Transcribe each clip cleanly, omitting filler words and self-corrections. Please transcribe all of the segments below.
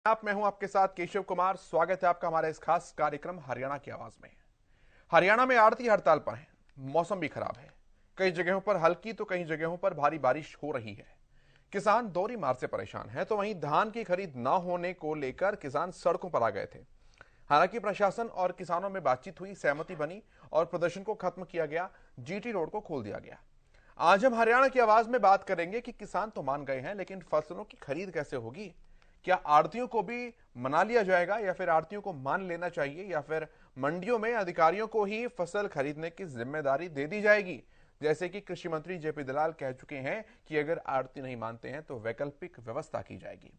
मैं हूं आपके साथ केशव कुमार। स्वागत है आपका हमारे इस खास कार्यक्रम हरियाणा की आवाज में। हरियाणा में आड़ती हड़ताल पर है, मौसम भी खराब है। कई जगहों पर हल्की तो कई जगहों पर भारी बारिश हो रही है। किसान दोहरी मार से परेशान है, तो वहीं धान की खरीद न होने को लेकर किसान सड़कों पर आ गए थे। हालांकि प्रशासन और किसानों में बातचीत हुई, सहमति बनी और प्रदर्शन को खत्म किया गया। जीटी रोड को खोल दिया गया। आज हम हरियाणा की आवाज में बात करेंगे कि किसान तो मान गए हैं, लेकिन फसलों की खरीद कैसे होगी। क्या आड़तियों को भी मना लिया जाएगा या फिर आड़तियों को मान लेना चाहिए, या फिर मंडियों में अधिकारियों को ही फसल खरीदने की जिम्मेदारी दे दी जाएगी। जैसे कि कृषि मंत्री जेपी दलाल कह चुके हैं कि अगर आड़ती नहीं मानते हैं तो वैकल्पिक व्यवस्था की जाएगी।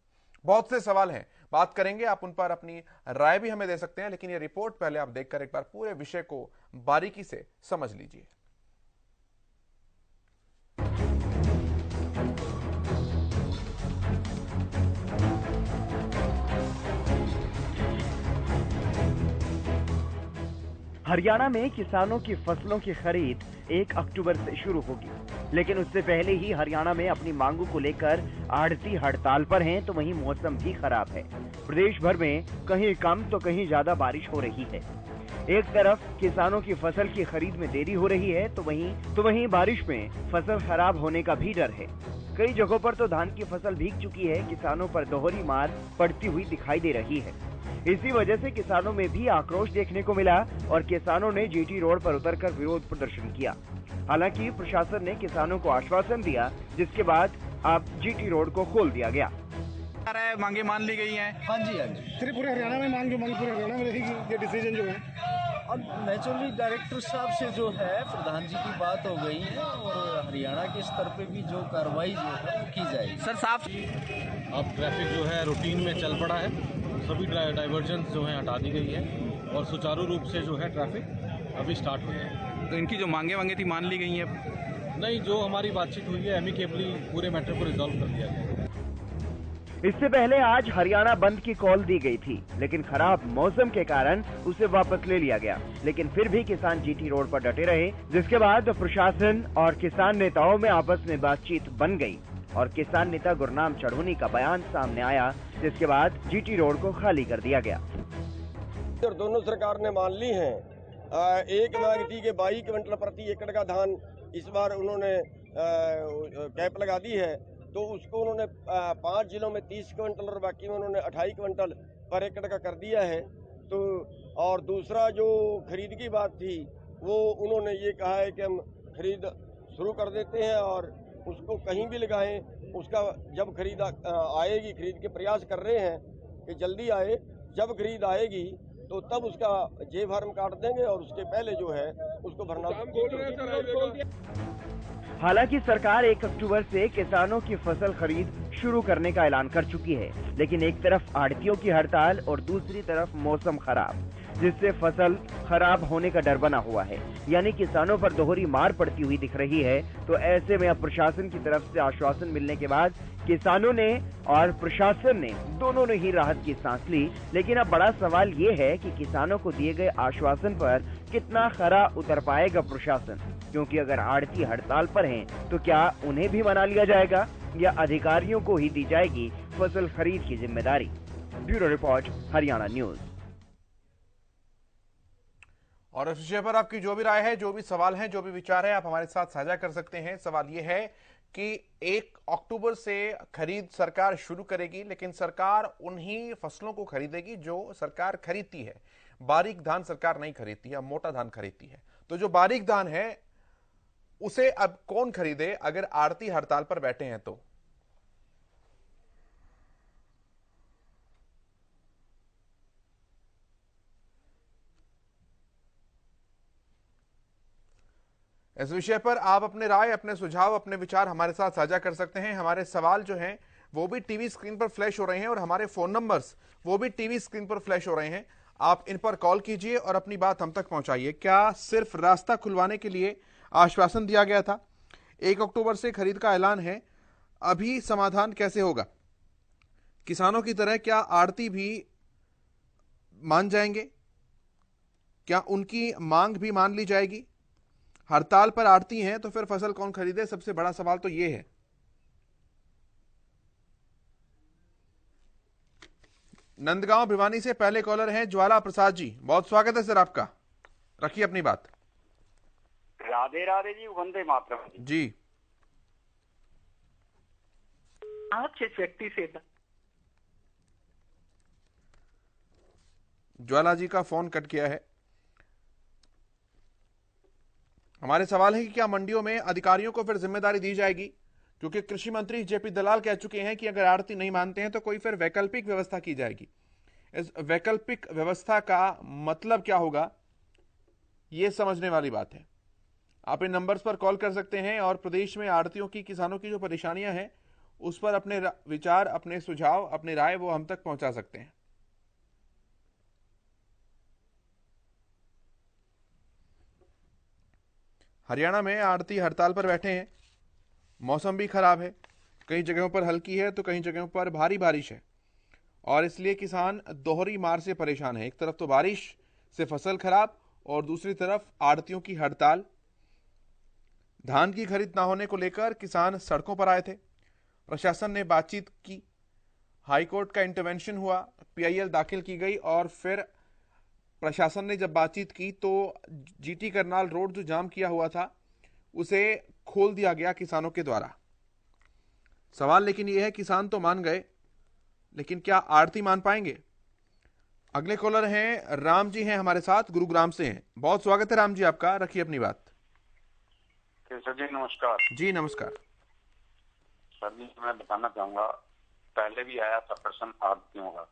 बहुत से सवाल हैं, बात करेंगे, आप उन पर अपनी राय भी हमें दे सकते हैं। लेकिन ये रिपोर्ट पहले आप देखकर एक बार पूरे विषय को बारीकी से समझ लीजिए। हरियाणा में किसानों की फसलों की खरीद 1 अक्टूबर से शुरू होगी, लेकिन उससे पहले ही हरियाणा में अपनी मांगों को लेकर आड़ती हड़ताल पर हैं, तो वहीं मौसम भी खराब है। प्रदेश भर में कहीं कम तो कहीं ज्यादा बारिश हो रही है। एक तरफ किसानों की फसल की खरीद में देरी हो रही है, तो वहीं बारिश में फसल खराब होने का भी डर है। कई जगहों पर तो धान की फसल भीग चुकी है। किसानों पर दोहरी मार पड़ती हुई दिखाई दे रही है। इसी वजह से किसानों में भी आक्रोश देखने को मिला और किसानों ने जीटी रोड पर उतरकर विरोध प्रदर्शन किया। हालांकि प्रशासन ने किसानों को आश्वासन दिया, जिसके बाद अब जीटी रोड को खोल दिया गया। मांगे मान ली गई हैं। हाँ जी, हाँ जी। सिर्फ पूरे हरियाणा में मांग पूरे हरियाणा में रहेगी ये डिसीजन जो है। अब नेचुरली डायरेक्टर साहब से जो है प्रधान जी की बात हो गई है और हरियाणा के स्तर पे भी जो कार्रवाई जो है वो की जाएगी। सर साफ अब ट्रैफिक जो है रूटीन में चल पड़ा है, सभी डाइवर्जन जो है हटा दी गई है और सुचारू रूप से जो है ट्रैफिक अभी स्टार्ट हो गया। तो इनकी जो मांगे थी मान ली गई हैं? नहीं, जो हमारी बातचीत हुई है एमिकेबली पूरे मैटर को रिजॉल्व कर दिया गया। इससे पहले आज हरियाणा बंद की कॉल दी गई थी, लेकिन खराब मौसम के कारण उसे वापस ले लिया गया। लेकिन फिर भी किसान जीटी रोड पर डटे रहे, जिसके बाद प्रशासन और किसान नेताओं में आपस में बातचीत बन गई और किसान नेता गुरनाम चढ़ोनी का बयान सामने आया, जिसके बाद जीटी रोड को खाली कर दिया गया। और दोनों सरकार ने मान ली है। एक मांग थी कि 22 क्विंटल प्रति एकड़ का धान इस बार उन्होंने कैप लगा दी है, तो उसको उन्होंने 5 जिलों में 30 क्विंटल और बाकी में उन्होंने 28 क्विंटल पर एकड़ का कर दिया है। तो और दूसरा जो खरीद की बात थी वो उन्होंने ये कहा है कि हम खरीद शुरू कर देते हैं और उसको कहीं भी लगाएं, उसका जब खरीद आएगी, खरीद के प्रयास कर रहे हैं कि जल्दी आए। जब खरीद आएगी तो तब उसका जे फार्म काट देंगे और उसके पहले जो है उसको भरना। हालांकि सरकार 1 अक्टूबर से किसानों की फसल खरीद शुरू करने का ऐलान कर चुकी है, लेकिन एक तरफ आड़तियों की हड़ताल और दूसरी तरफ मौसम खराब, जिससे फसल खराब होने का डर बना हुआ है। यानी किसानों पर दोहरी मार पड़ती हुई दिख रही है। तो ऐसे में अब प्रशासन की तरफ से आश्वासन मिलने के बाद किसानों ने और प्रशासन ने दोनों ने ही राहत की सांस ली। लेकिन अब बड़ा सवाल ये है कि किसानों को दिए गए आश्वासन पर कितना खरा उतर पाएगा प्रशासन, क्योंकि अगर आड़ती हड़ताल पर हैं तो क्या उन्हें भी मना लिया जाएगा या अधिकारियों को ही दी जाएगी फसल खरीद की जिम्मेदारी। Bureau report, Haryana news. और इस विषय पर आपकी जो भी राय है, जो भी सवाल हैं, जो भी विचार है, आप हमारे साथ साझा कर सकते हैं। सवाल यह है कि 1 अक्टूबर से खरीद सरकार शुरू करेगी, लेकिन सरकार उन्हीं फसलों को खरीदेगी जो सरकार खरीदती है। बारीक धान सरकार नहीं खरीदती है, मोटा धान खरीदती है। तो जो बारीक धान है उसे अब कौन खरीदे अगर आड़ती हड़ताल पर बैठे हैं तो? इस विषय पर आप अपने राय, अपने सुझाव, अपने विचार हमारे साथ साझा कर सकते हैं। हमारे सवाल जो हैं वो भी टीवी स्क्रीन पर फ्लैश हो रहे हैं और हमारे फोन नंबर्स वो भी टीवी स्क्रीन पर फ्लैश हो रहे हैं। आप इन पर कॉल कीजिए और अपनी बात हम तक पहुंचाइए। क्या सिर्फ रास्ता खुलवाने के लिए आश्वासन दिया गया था? 1 अक्टूबर से खरीद का ऐलान है, अभी समाधान कैसे होगा? किसानों की तरह क्या आड़ती भी मान जाएंगे? क्या उनकी मांग भी मान ली जाएगी? हड़ताल पर आड़ती हैं तो फिर फसल कौन खरीदे? सबसे बड़ा सवाल तो यह है। नंदगांव भिवानी से पहले कॉलर हैं ज्वाला प्रसाद जी। बहुत स्वागत है सर आपका, रखिए अपनी बात। राधे राधे जी, वंदे मातरम जी। अच्छे व्यक्ति से ज्वाला जी का फोन कट गया है। हमारे सवाल है कि क्या मंडियों में अधिकारियों को फिर जिम्मेदारी दी जाएगी, क्योंकि कृषि मंत्री जेपी दलाल कह चुके हैं कि अगर आड़ती नहीं मानते हैं तो कोई फिर वैकल्पिक व्यवस्था की जाएगी। इस वैकल्पिक व्यवस्था का मतलब क्या होगा, यह समझने वाली बात है। आप इन नंबर्स पर कॉल कर सकते हैं और प्रदेश में आड़तियों की, किसानों की जो परेशानियां हैं उस पर अपने विचार, अपने सुझाव, अपनी राय वो हम तक पहुंचा सकते हैं। हरियाणा में आड़ती हड़ताल पर बैठे हैं। मौसम भी खराब है, कई जगहों पर हल्की है तो कई जगहों पर भारी बारिश है और इसलिए किसान दोहरी मार से परेशान है। एक तरफ तो बारिश से फसल खराब और दूसरी तरफ आड़तियों की हड़ताल। धान की खरीद ना होने को लेकर किसान सड़कों पर आए थे। प्रशासन ने बातचीत की, हाईकोर्ट का इंटरवेंशन हुआ, पीआईएल दाखिल की गई और फिर प्रशासन ने जब बातचीत की तो जीटी करनाल रोड जो जाम किया हुआ था उसे खोल दिया गया किसानों के द्वारा। सवाल लेकिन यह है, किसान तो मान गए लेकिन क्या आड़ती मान पाएंगे? अगले कॉलर हैं राम जी, हैं हमारे साथ, गुरुग्राम से हैं। बहुत स्वागत है राम जी आपका, रखिए अपनी बात। सर जी नमस्कार। जी नमस्कार। सर जी मैं बताना चाहूंगा, पहले भी आया था प्रश्न आड़तियों का,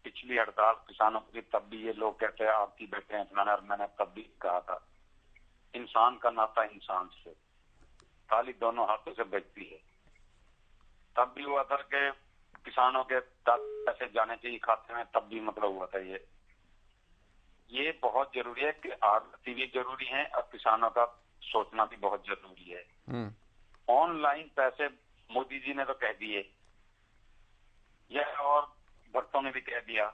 पिछली हड़ताल किसानों की, तब भी ये लोग कहते हैं आड़ती बैठे हैं, मैंने तब भी कहा था इंसान का नाता इंसान से, ताली दोनों हाथों से बजती है। तब भी हुआ था कि किसानों के पैसे जाने चाहिए खाते में, तब भी मतलब हुआ था। ये बहुत जरूरी है कि आड़ती भी जरूरी है और किसानों का सोचना भी बहुत जरूरी है। ऑनलाइन पैसे मोदी जी ने तो कह दिए, यह और भक्तों ने भी कह दिया,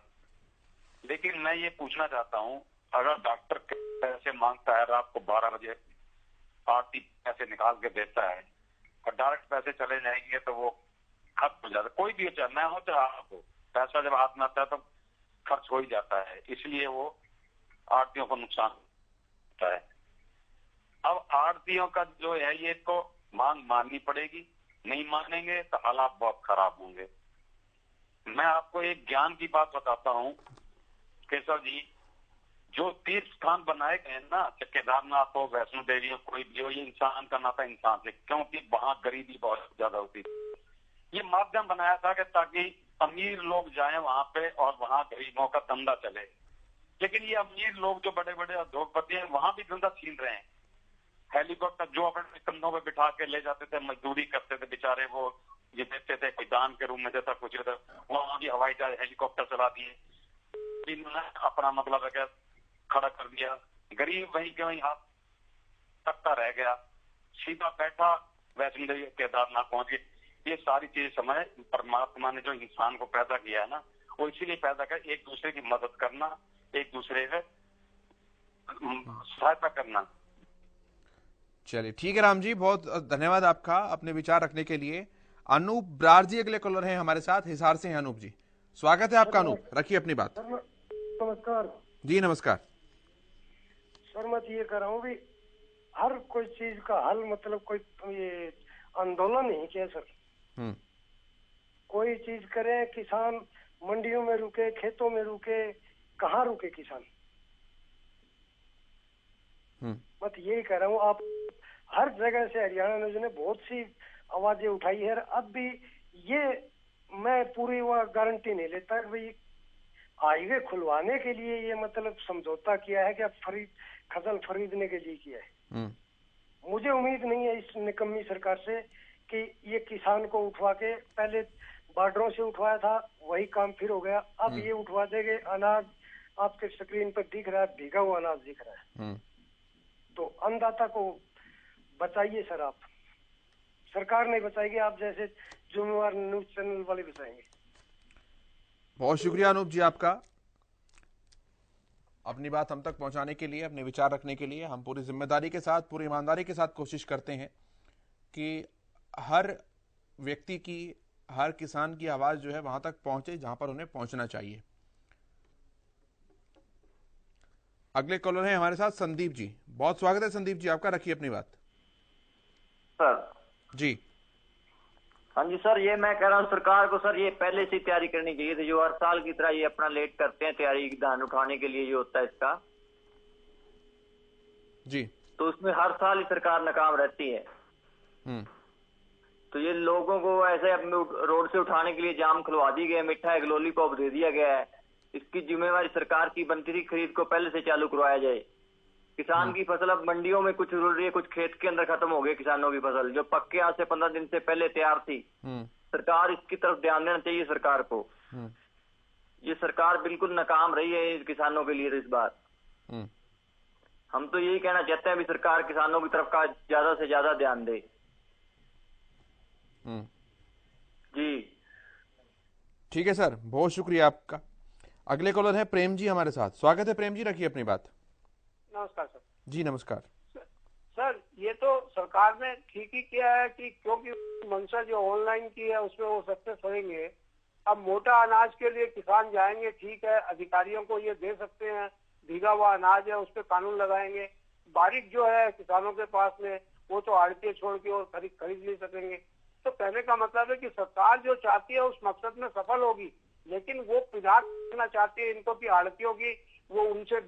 लेकिन मैं ये पूछना चाहता हूँ, अगर डॉक्टर पैसे मांगता है रात को 12 बजे, आरती पैसे निकाल के देता है और डायरेक्ट पैसे चले जाएंगे तो वो खत्म हो जाता है। कोई भी हो, चाहे मैं हो चाहे आप हो, पैसा जब हाथ में आता है तो खर्च हो ही जाता है, इसलिए वो आड़तियों को नुकसान होता है। अब आड़तियों का जो है ये तो मांग माननी पड़ेगी, नहीं मानेंगे तो हालात बहुत खराब होंगे। मैं आपको एक ज्ञान की बात बताता हूँ केशव जी, जो तीर्थ स्थान बनाए गए ना, चाहे केदारनाथ हो, वैष्णो देवी हो, कोई भी हो, ये इंसान का नाता इंसान से, क्योंकि वहां गरीबी बहुत ज्यादा होती थी। ये माध्यम बनाया था कि ताकि अमीर लोग जाएं वहां पे और वहां गरीबों का धंधा चले, लेकिन ये अमीर लोग जो बड़े बड़े उद्योगपति हैं वहां भी धंधा छीन रहे हैं। हेलीकॉप्टर जो अपने कंधों पे बिठा के ले जाते थे, मजदूरी करते थे बेचारे, वो ये देते थे कोई दान के रूप में जैसा कुछ होता, वहां भी हवाई जहाज हेलीकॉप्टर चला दिए, इन्होंने अपना मतलब है खड़ा कर दिया। गरीब वहीं के वहीं हाथ तकता रह गया, सीधा बैठा वैष्णो देवी केदारनाथ पहुंच गए। ये सारी चीज समय परमात्मा ने जो इंसान को पैदा किया है ना, वो इसीलिए पैदा कर, एक दूसरे की मदद करना, एक दूसरे से सहायता करना। चलिए ठीक है राम जी, बहुत धन्यवाद आपका अपने विचार रखने के लिए। अनूप ब्रार जी अगले कॉलर हैं हमारे साथ, हिसार से हैं अनूप जी। स्वागत है आपका अनूप, रखिए अपनी बात। नमस्कार जी नमस्कार सर। मैं ये कह रहा हूँ भी हर कोई चीज का हल मतलब कोई ये आंदोलन नहीं किया सर। कोई चीज करे, किसान मंडियों में रुके, खेतों में रुके, कहाँ रुके किसान? मैं यही कह रहा हूँ, आप हर जगह से हरियाणा में जो बहुत सी आवाजें उठाई है, अब भी ये मैं पूरी वह गारंटी नहीं लेता कि भाई हाईवे खुलवाने के लिए ये मतलब समझौता किया है कि अब फसल खरीदने के लिए किया है। मुझे उम्मीद नहीं है इस निकम्मी सरकार से कि ये किसान को उठवा के, पहले बॉर्डरों से उठवाया था वही काम फिर हो गया, अब ये उठवा देंगे। अनाज आपके स्क्रीन पर दिख रहा है, भीगा हुआ अनाज दिख रहा है। तो अन्नदाता को बचाइए सर, आप सरकार नहीं बचाएगी, आप जैसे जिम्मेवार न्यूज चैनल वाले बचाएंगे। बहुत शुक्रिया अनूप जी आपका, अपनी बात हम तक पहुंचाने के लिए, अपने विचार रखने के लिए। हम पूरी जिम्मेदारी के साथ, पूरी ईमानदारी के साथ कोशिश करते हैं कि हर व्यक्ति की, हर किसान की आवाज जो है वहां तक पहुंचे जहां पर उन्हें पहुंचना चाहिए। अगले कॉलर हैं हमारे साथ संदीप जी। बहुत स्वागत है संदीप जी आपका, रखिए अपनी बात। सर जी हाँ जी सर, ये मैं कह रहा हूँ सरकार को सर ये पहले से तैयारी करनी चाहिए थी। जो हर साल की तरह ये अपना लेट करते हैं तैयारी धान उठाने के लिए जो होता है इसका, जी तो उसमें हर साल ही सरकार नाकाम रहती है। तो ये लोगों को ऐसे अपने रोड से उठाने के लिए जाम खुलवा दी गए, मिठा एक लॉलीपॉप दे दिया गया है। इसकी जिम्मेवारी सरकार की बनती थी, खरीद को पहले से चालू करवाया जाए। किसान की फसल अब मंडियों में कुछ रुल रही है, कुछ खेत के अंदर खत्म हो गई किसानों की फसल जो पक्के आज से 15 दिन से पहले तैयार थी। सरकार इसकी तरफ ध्यान देना चाहिए सरकार को। ये सरकार बिल्कुल नाकाम रही है किसानों के लिए। तो इस बार हम तो यही कहना चाहते हैं भी सरकार किसानों की तरफ का ज्यादा से ज्यादा ध्यान दे। जी ठीक है सर, बहुत शुक्रिया आपका। अगले कॉलर है प्रेम जी हमारे साथ। स्वागत है प्रेम जी, रखिए अपनी बात। नमस्कार सर। जी नमस्कार सर, ये तो सरकार ने ठीक ही किया है कि क्योंकि मंशा जो ऑनलाइन की है उसमें वो सक्सेस होंगे। अब मोटा अनाज के लिए किसान जाएंगे, ठीक है, अधिकारियों को ये दे सकते हैं, भीगा हुआ अनाज है उस पर कानून लगाएंगे। बारीक जो है किसानों के पास में वो तो आड़तियां छोड़ के और खरीद नहीं सकेंगे। तो कहने का मतलब है कि सरकार जो चाहती है उस मकसद में सफल होगी, लेकिन वो पिनाक करना चाहती है इनको कि आड़तियों की वो उनसे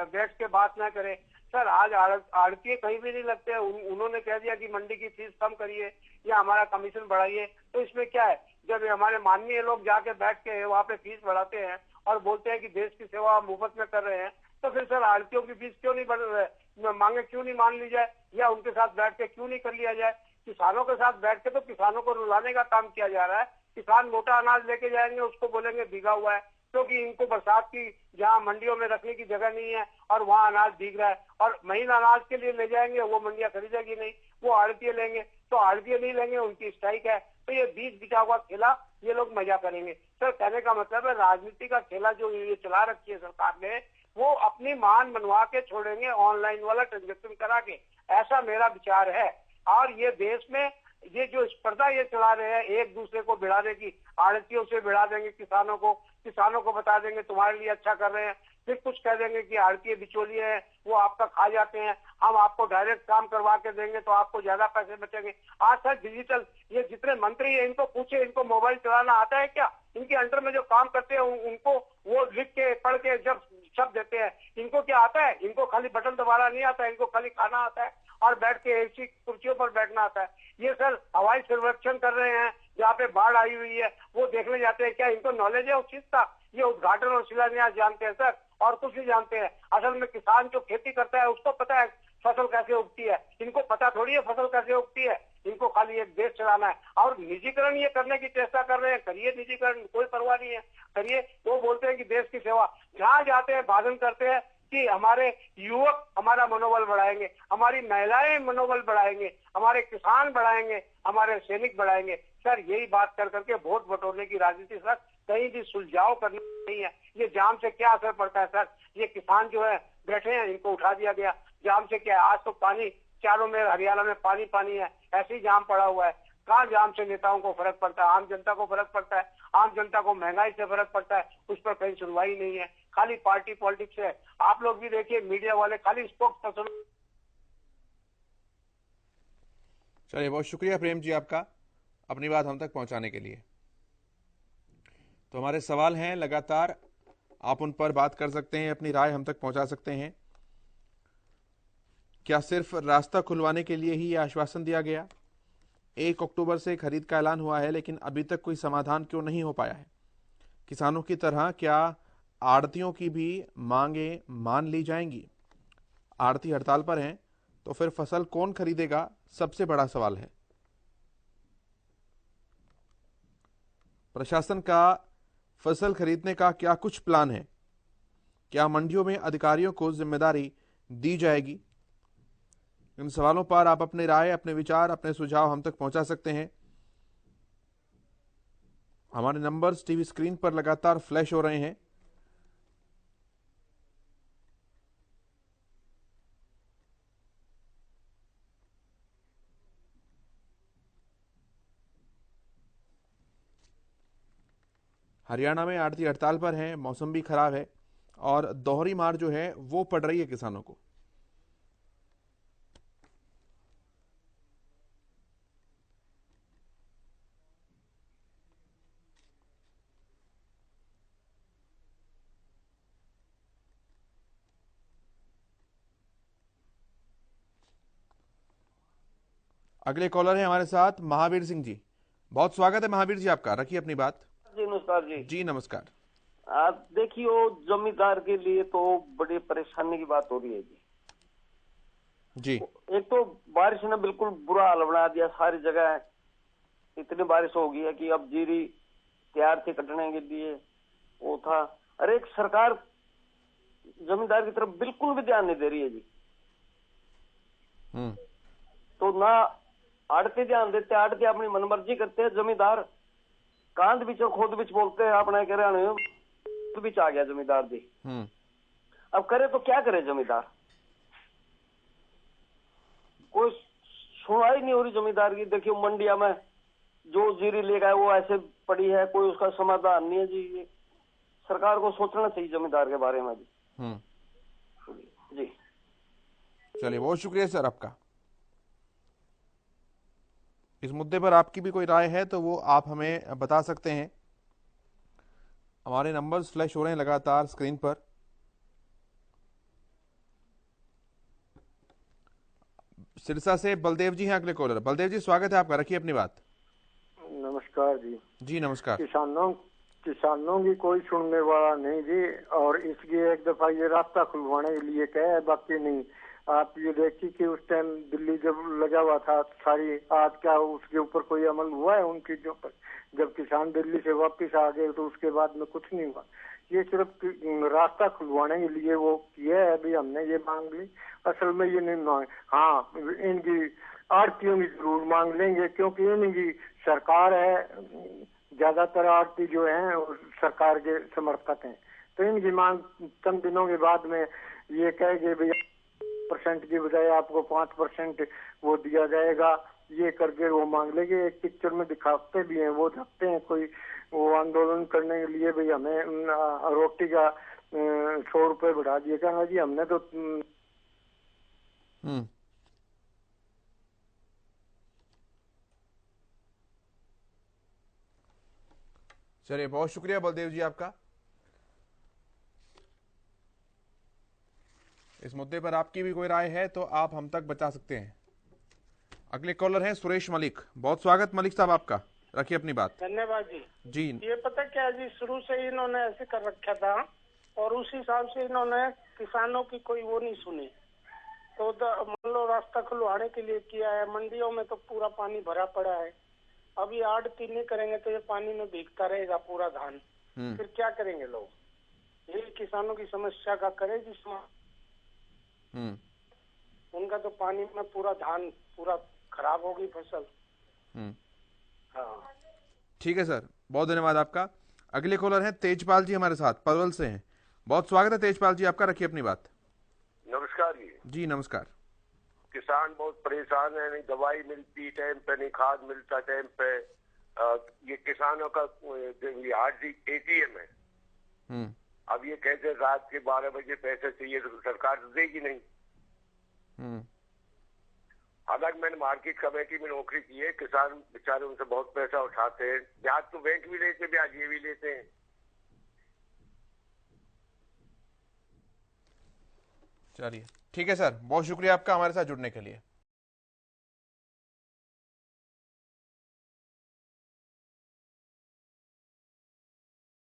बैठ के बात ना करे। सर आज आड़तिये कहीं भी नहीं लगते। उन्होंने कह दिया कि मंडी की फीस कम करिए या हमारा कमीशन बढ़ाइए, तो इसमें क्या है? जब हमारे माननीय लोग जाके बैठ के वहाँ पे फीस बढ़ाते हैं और बोलते हैं कि देश की सेवा मुफ्त में कर रहे हैं, तो फिर सर आड़तियों की फीस क्यों नहीं बढ़ रहे? मांगे क्यों नहीं मान ली जाए या उनके साथ बैठ के क्यों नहीं कर लिया जाए? किसानों के साथ बैठ के तो किसानों को रुलाने का काम किया जा रहा है। किसान मोटा अनाज लेके जाएंगे, उसको बोलेंगे भीगा हुआ है, क्योंकि इनको बरसात की जहाँ मंडियों में रखने की जगह नहीं है और वहाँ अनाज भीग रहा है। और महीना अनाज के लिए ले जाएंगे, वो मंडियां खरीदेगी नहीं, वो आड़तिये लेंगे। तो आड़तिये नहीं लेंगे, उनकी स्ट्राइक है। तो ये बीच बिछा हुआ खेला ये लोग मजा करेंगे। सर कहने का मतलब है राजनीति का खेला जो ये चला रखी है सरकार ने, वो अपनी मान बनवा के छोड़ेंगे ऑनलाइन वाला ट्रांजेक्शन करा के, ऐसा मेरा विचार है। और ये देश में ये जो स्पर्धा ये चला रहे हैं एक दूसरे को भिड़ाने की, आड़तियों से भिड़ा देंगे किसानों को बता देंगे तुम्हारे लिए अच्छा कर रहे हैं, फिर कुछ कह देंगे कि आड़तिये बिचौलिए हैं, वो आपका खा जाते हैं, हम आपको डायरेक्ट काम करवा के देंगे तो आपको ज्यादा पैसे बचेंगे। आज सर डिजिटल ये जितने मंत्री हैं इनको पूछे, इनको मोबाइल चलाना आता है क्या? इनके अंडर में जो काम करते हैं उनको वो लिख के पढ़ के जब शब्द देते हैं, इनको क्या आता है? इनको खाली बटन दबाना नहीं आता है, इनको खाली खाना आता है और बैठ के ऐसी कुर्सियों पर बैठना आता है। ये सर हवाई सर्वेक्षण कर रहे हैं, जहाँ पे बाढ़ आई हुई है वो देखने जाते हैं, क्या इनको नॉलेज है उस चीज का? ये उद्घाटन और शिलान्यास जानते हैं सर, और कुछ नहीं जानते हैं। असल में किसान जो खेती करता है उसको पता है फसल कैसे उगती है, इनको पता थोड़ी है फसल कैसे उगती है। इनको खाली एक देश चलाना है और निजीकरण ये करने की चेष्टा कर रहे हैं। करिए निजीकरण, कोई परवाह नहीं है, करिए। वो बोलते हैं कि देश की सेवा, जहाँ जाते हैं भाषण करते हैं कि हमारे युवक हमारा मनोबल बढ़ाएंगे, हमारी महिलाएं मनोबल बढ़ाएंगे, हमारे किसान बढ़ाएंगे, हमारे सैनिक बढ़ाएंगे। सर यही बात कर करके वोट बटोरने की राजनीति सर कहीं भी सुलझाव करनी नहीं है। ये जाम से क्या असर पड़ता है सर? ये किसान जो है बैठे हैं, इनको उठा दिया गया। जाम से क्या है? आज तो पानी चारों में हरियाणा में पानी है, ऐसे ही जाम पड़ा हुआ है। कहाँ जाम से नेताओं को फर्क पड़ता है? आम जनता को फर्क पड़ता है। आम जनता को महंगाई से फर्क पड़ता है, उस पर कहीं सुनवाई नहीं है, खाली पार्टी पॉलिटिक्स है। आप लोग भी देखिए मीडिया वाले खाली स्पोक्स पर्सन। चलिए, बहुत शुक्रिया प्रेम जी आपका अपनी बात हम तक पहुंचाने के लिए। तो हमारे सवाल हैं लगातार, आप उन पर बात कर सकते हैं, अपनी राय हम तक पहुंचा सकते हैं। क्या सिर्फ रास्ता खुलवाने के लिए ही यह आश्वासन दिया गया? 1 अक्टूबर से खरीद का ऐलान हुआ है, लेकिन अभी तक कोई समाधान क्यों नहीं हो पाया है? किसानों की तरह क्या आड़तियों की भी मांगे मान ली जाएंगी? आड़ती हड़ताल पर हैं, तो फिर फसल कौन खरीदेगा? सबसे बड़ा सवाल है। प्रशासन का फसल खरीदने का क्या कुछ प्लान है? क्या मंडियों में अधिकारियों को जिम्मेदारी दी जाएगी? इन सवालों पर आप अपनी राय, अपने विचार, अपने सुझाव हम तक पहुंचा सकते हैं। हमारे नंबर्स टीवी स्क्रीन पर लगातार फ्लैश हो रहे हैं। हरियाणा में आड़ती हड़ताल पर हैं, मौसम भी खराब है और दोहरी मार जो है वो पड़ रही है किसानों को। अगले कॉलर है हमारे साथ महावीर सिंह जी। बहुत स्वागत है महावीर जी आपका, रखिए अपनी बात। जी नमस्कार जी। जी नमस्कार। आप देखिए जमींदार के लिए तो बड़ी परेशानी की बात हो रही है जी। जी एक तो बारिश ने बिल्कुल बुरा हाल बना दिया, सारी जगह इतनी बारिश हो गई है कि अब जीरी तैयार थी कटने के लिए वो था। अरे एक सरकार जमींदार की तरफ बिल्कुल भी ध्यान नहीं दे रही है जी। तो ना आड़ती ध्यान देते, आड़ती अपनी मनमर्जी करते हैं, जमींदार कांध बीच और खोद बीच बोलते हैं। अपने कह रहे बीच आ गया जमींदार जी। अब करे तो क्या करे जमींदार, कोई सुनवाई नहीं हो रही जमींदार की। देखियो मंडिया में जो जीरी ले गए वो ऐसे पड़ी है, कोई उसका समाधान नहीं है जी। ये सरकार को सोचना चाहिए जमींदार के बारे में जी। जी चलिए, बहुत शुक्रिया सर आपका। इस मुद्दे पर आपकी भी कोई राय है तो वो आप हमें बता सकते हैं। हमारे नंबर्स फ्लैश हो रहे हैं लगातार स्क्रीन पर। सिरसा से बलदेव जी हैं अगले कॉलर। बलदेव जी स्वागत है आपका, रखिए अपनी बात। नमस्कार जी। जी नमस्कार। किसानों की कोई सुनने वाला नहीं जी, और इसलिए एक दफा ये रास्ता खुलवाने के लिए कहे, बाकी नहीं। आप ये देखिए कि उस टाइम दिल्ली जब लगा हुआ था सारी, आज क्या उसके ऊपर कोई अमल हुआ है उन चीजों पर? जब किसान दिल्ली से वापस आ गए तो उसके बाद में कुछ नहीं हुआ। ये सिर्फ रास्ता खुलवाने के लिए वो किया है। अभी हमने ये मांग ली, असल में ये नहीं मांग। हाँ, इनकी आड़तियों की जरूर मांग लेंगे, क्योंकि इनकी सरकार है, ज्यादातर आड़ती जो है सरकार के समर्थक हैं। तो इनकी मांग चंद दिनों के बाद में ये कहेंगे भैया % की बजाय आपको 5% वो दिया जाएगा, ये करके वो मांग लेंगे। एक पिक्चर में दिखाते भी हैं, वो जाते हैं कोई वो आंदोलन करने के लिए, भाई हमें रोटी का 100 रुपए बढ़ा दिएगा जी। हमने तो चलिए, बहुत शुक्रिया बलदेव जी आपका। इस मुद्दे पर आपकी भी कोई राय है तो आप हम तक बता सकते हैं। अगले कॉलर हैं सुरेश मलिक। बहुत स्वागत मलिक साहब आपका, रखिए अपनी बात। धन्यवाद जी। जी ये पता क्या है जी, शुरू से ही इन्होंने ऐसे कर रखा था और उस हिसाब से इन्होंने किसानों की कोई वो नहीं सुनी। तो मान लो रास्ता खुलवाने के लिए किया है, मंडियों में तो पूरा पानी भरा पड़ा है। अभी आड़ती नहीं करेंगे तो ये पानी में भीगता रहेगा पूरा धान, फिर क्या करेंगे लोग? यही किसानों की समस्या का करे जिसमें उनका तो पानी में पूरा धान पूरा खराब होगी फसल। हाँ ठीक है सर, बहुत धन्यवाद आपका। अगले कॉलर हैं तेजपाल जी हमारे साथ, पलवल से हैं। बहुत स्वागत है तेजपाल जी आपका, रखिए अपनी बात। नमस्कार जी। जी नमस्कार। किसान बहुत परेशान है, नहीं दवाई मिलती टाइम पे, नहीं खाद मिलता टाइम पे। ये किसानों का ATM है। अब ये कहते रात के 12 बजे पैसे चाहिए तो सरकार तो देगी नहीं। हालांकि मैंने मार्केट कमेटी में नौकरी की है, किसान बेचारे उनसे बहुत पैसा उठाते हैं। ब्याज तो बैंक भी लेते, ब्याज ये भी लेते हैं। चलिए ठीक है सर, बहुत शुक्रिया आपका हमारे साथ जुड़ने के लिए।